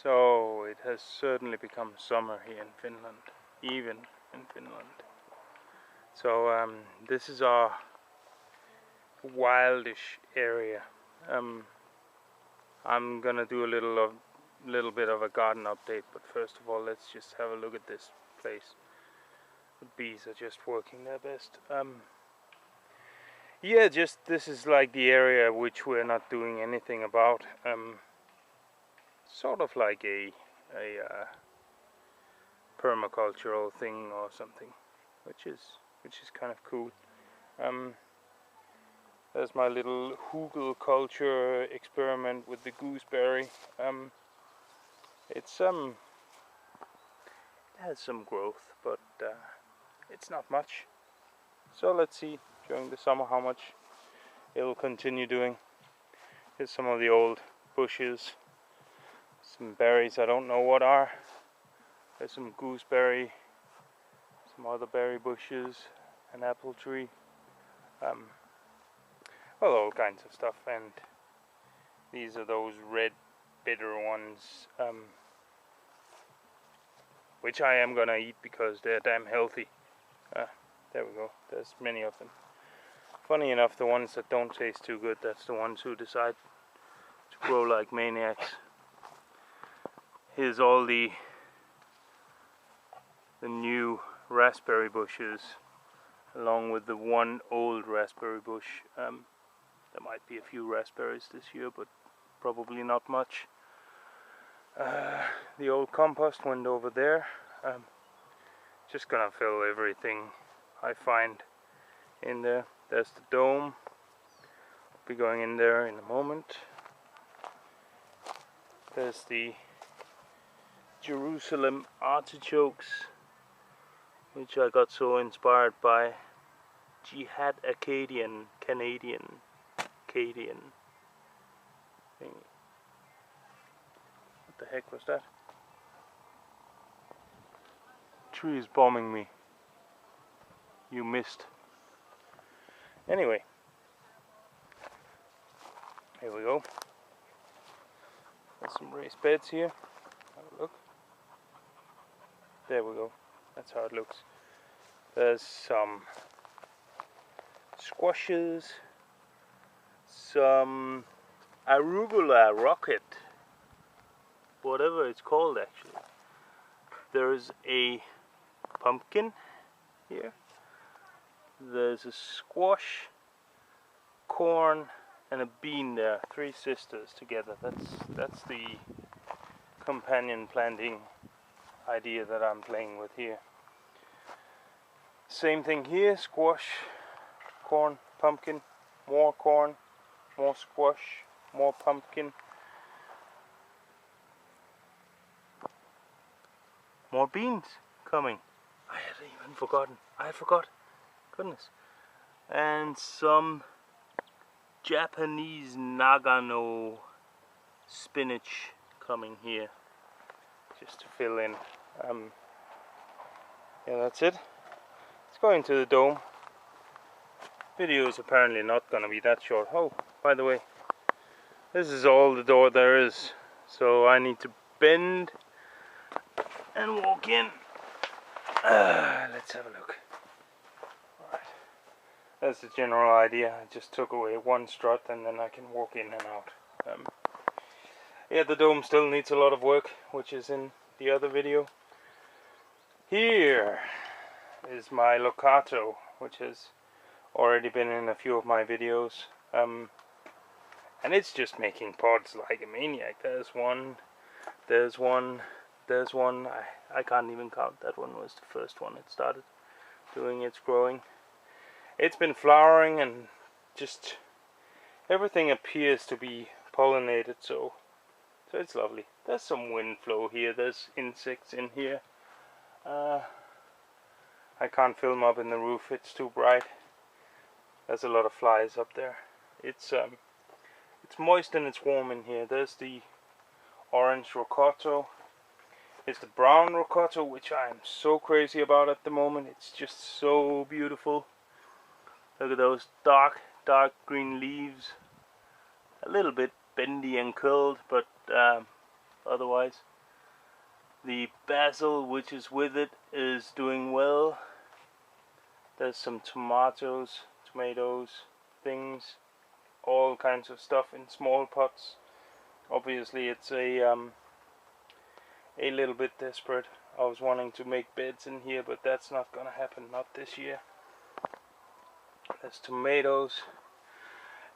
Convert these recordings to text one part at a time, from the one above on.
So it has certainly become summer here in Finland, even in Finland. So this is our wildish area. I'm gonna do a little bit of a garden update, but first of all, let's just have a look at this place. The bees are just working their best. Yeah, just this is like the area which we're not doing anything about. Sort of like a permacultural thing or something, which is kind of cool. There's my little hugel culture experiment with the gooseberry. It has some growth, but it's not much. So let's see during the summer how much it will continue doing. Here's some of the old bushes, some berries I don't know what are. There's some gooseberry, some other berry bushes, an apple tree, well, all kinds of stuff. And these are those red bitter ones, which I am gonna eat because they're damn healthy. There we go, there's many of them. Funny enough, the ones that don't taste too good, that's the ones who decide to grow like maniacs. Here's all the new raspberry bushes, along with the one old raspberry bush. There might be a few raspberries this year, but probably not much. The old compost went over there. Just gonna fill everything I find in there. There's the dome. I'll be going in there in a moment. There's the Jerusalem artichokes, which I got so inspired by Jihad Canadian thing. What the heck was that? Tree is bombing me. You missed. Anyway, here we go. There's some raised beds here. Have a look. There we go. That's how it looks. There's some squashes, some arugula rocket, whatever it's called actually. There's a pumpkin here. There's a squash, corn, and a bean there. 3 sisters together. That's the companion planting idea that I'm playing with here. Same thing here, squash, corn, pumpkin, more corn, more squash, more pumpkin, more beans coming. I had even forgotten. I forgot. Goodness. And some Japanese Nagano spinach coming here, just to fill in. Yeah, that's it. Let's go into the dome. Video is apparently not gonna be that short. Oh, by the way, this is all the door there is, so I need to bend and walk in. Let's have a look. Alright, that's the general idea. I just took away one strut and then I can walk in and out. Yeah, the dome still needs a lot of work, which is in the other video. Here is my locato, which has already been in a few of my videos. And it's just making pods like a maniac. There's one, there's one, there's one. I can't even count. That one was the first one it started doing its growing. It's been flowering and just everything appears to be pollinated, so it's lovely. There's some wind flow here, there's insects in here. I can't film up in the roof, it's too bright. There's a lot of flies up there. It's moist and it's warm in here. There's the orange rocoto. It's the brown rocoto, which I'm so crazy about at the moment. It's just so beautiful. Look at those dark green leaves. A little bit bendy and curled, but otherwise The basil, which is with it, is doing well. There's some tomatoes, things, all kinds of stuff in small pots. Obviously it's a little bit desperate. I was wanting to make beds in here, but that's not gonna happen, not this year. There's tomatoes.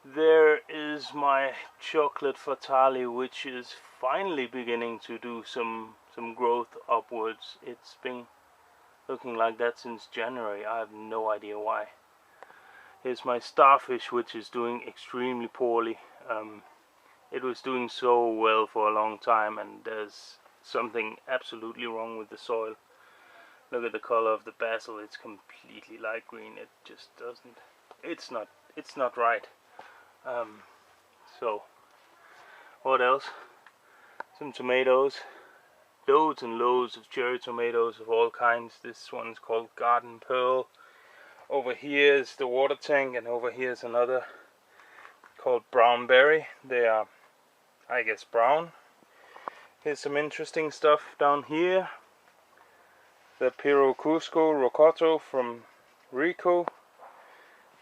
There is my chocolate fatale, which is finally beginning to do some growth upwards. It's been looking like that since January. I have no idea why. Here's my starfish, which is doing extremely poorly. It was doing so well for a long time, and there's something absolutely wrong with the soil. Look at the color of the basil. It's completely light green. It just doesn't, it's not right. So what else? Some tomatoes, loads and loads of cherry tomatoes of all kinds. This one's called Garden Pearl. Over here is the water tank, and over here is another called Brown Berry. They are, I guess, brown. Here's some interesting stuff down here. The Piro Cusco Rocoto from Rico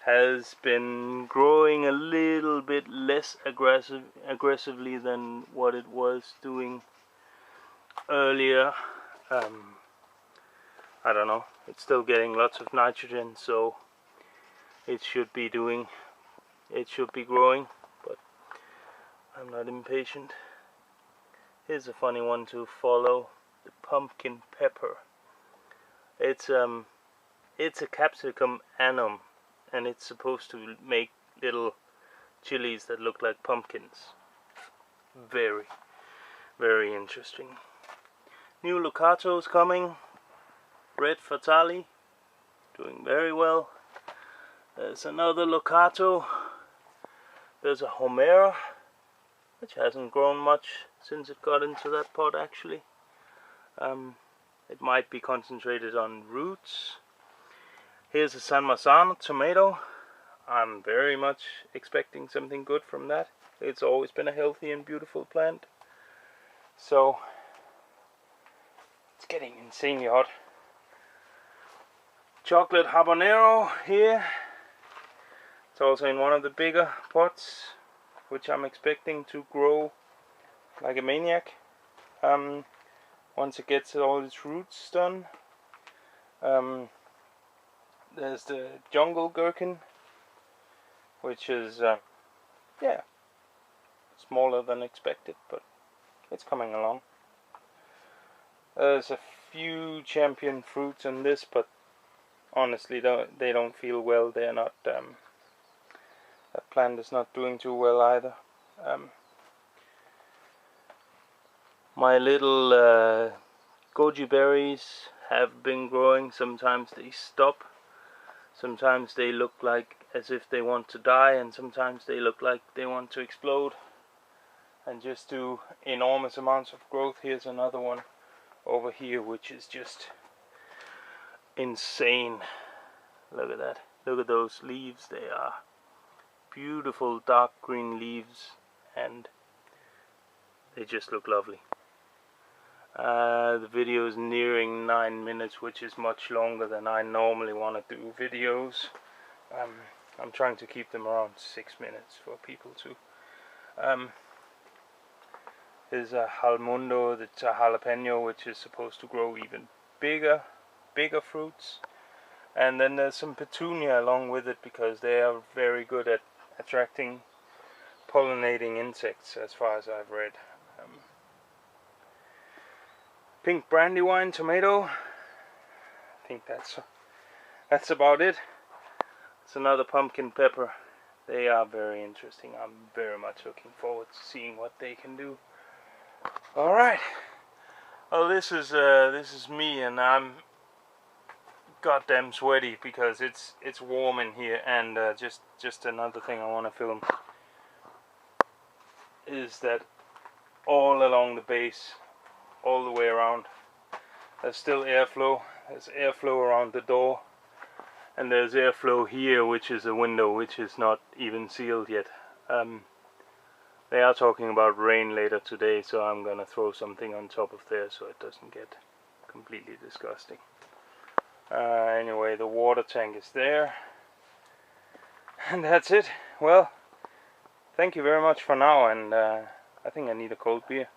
has been growing a little bit less aggressively than what it was doing earlier. I don't know, it's still getting lots of nitrogen, so it should be growing, but I'm not impatient. Here's a funny one to follow, the pumpkin pepper. It's a capsicum annum, and it's supposed to make little chilies that look like pumpkins. Very, very interesting. New locatos coming. Red Fatale, doing very well. There's another locato. There's a Homera, which hasn't grown much since it got into that pot actually. It might be concentrated on roots. Here's a San Marzano tomato. I'm very much expecting something good from that. It's always been a healthy and beautiful plant. So it's getting insanely hot. Chocolate habanero here. It's also in one of the bigger pots, which I'm expecting to grow like a maniac once it gets all its roots done. There's the jungle gherkin, which is yeah, smaller than expected, but it's coming along. There's a few champion fruits in this, but honestly they don't feel well. They're not that plant is not doing too well either. My little goji berries have been growing. Sometimes they stop, sometimes they look like as if they want to die, and sometimes they look like they want to explode and just do enormous amounts of growth. Here's another one over here which is just insane. Look at that. Look at those leaves. They are beautiful dark green leaves, and they just look lovely. The video is nearing 9 minutes, which is much longer than I normally want to do videos. I'm trying to keep them around 6 minutes for people to. There's a Halmundo, that's a jalapeno, which is supposed to grow even bigger fruits. And then there's some petunia along with it, because they are very good at attracting pollinating insects, as far as I've read. Pink brandywine tomato. I think that's about it. It's another pumpkin pepper. They are very interesting. I'm very much looking forward to seeing what they can do. All right. Well, this is me, and I'm goddamn sweaty because it's warm in here. And just another thing I want to film is that all along the base, all the way around, there's still airflow. There's airflow around the door, and there's airflow here, which is a window which is not even sealed yet. They are talking about rain later today, so I'm gonna throw something on top of there so it doesn't get completely disgusting. Anyway, the water tank is there. And that's it. Well, thank you very much for now, and I think I need a cold beer.